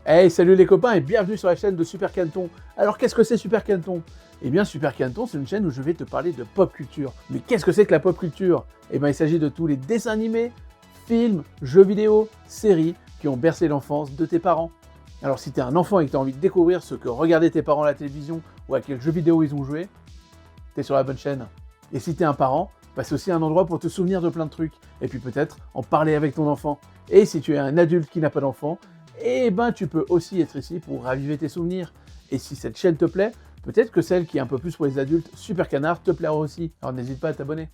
Hey, salut les copains et bienvenue sur la chaîne de Super Canton. Alors qu'est-ce que c'est Super Canton? Eh bien Super Canton, c'est une chaîne où je vais te parler de pop culture. Mais qu'est-ce que c'est que la pop culture? Eh bien il s'agit de tous les dessins animés, films, jeux vidéo, séries qui ont bercé l'enfance de tes parents. Alors si t'es un enfant et que t'as envie de découvrir ce que regardaient tes parents à la télévision ou à quel jeu vidéo ils ont joué, t'es sur la bonne chaîne. Et si t'es un parent, bah c'est aussi un endroit pour te souvenir de plein de trucs et puis peut-être en parler avec ton enfant. Et si tu es un adulte qui n'a pas d'enfant, eh ben tu peux aussi être ici pour raviver tes souvenirs. Et si cette chaîne te plaît, peut-être que celle qui est un peu plus pour les adultes, Super Canard, te plaira aussi. Alors n'hésite pas à t'abonner.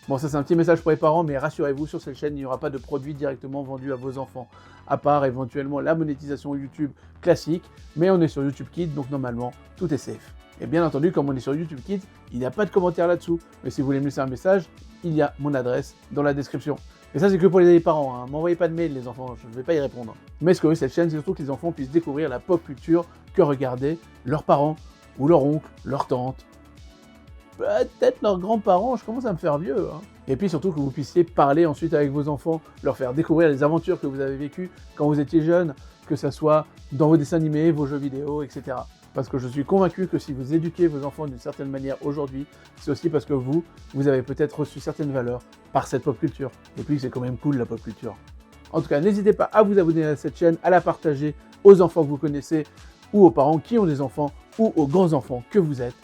Bon, ça c'est un petit message pour les parents, mais rassurez-vous, sur cette chaîne, il n'y aura pas de produits directement vendus à vos enfants, à part éventuellement la monétisation YouTube classique, mais on est sur YouTube Kids, donc normalement, tout est safe. Et bien entendu, comme on est sur YouTube Kids, il n'y a pas de commentaire là-dessous, mais si vous voulez me laisser un message, il y a mon adresse dans la description. Et ça, c'est que pour les parents, hein. M'envoyez pas de mail, les enfants, je ne vais pas y répondre. Mais ce que veut cette chaîne, c'est surtout que les enfants puissent découvrir la pop culture que regardaient leurs parents, ou leur oncle, leur tante, peut-être leurs grands-parents, je commence à me faire vieux. Hein. Et puis surtout que vous puissiez parler ensuite avec vos enfants, leur faire découvrir les aventures que vous avez vécues quand vous étiez jeune, que ce soit dans vos dessins animés, vos jeux vidéo, etc. Parce que je suis convaincu que si vous éduquez vos enfants d'une certaine manière aujourd'hui, c'est aussi parce que vous avez peut-être reçu certaines valeurs par cette pop culture. Et puis c'est quand même cool la pop culture. En tout cas, n'hésitez pas à vous abonner à cette chaîne, à la partager aux enfants que vous connaissez, ou aux parents qui ont des enfants, ou aux grands-enfants que vous êtes.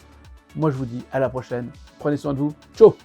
Moi je vous dis à la prochaine, prenez soin de vous, ciao!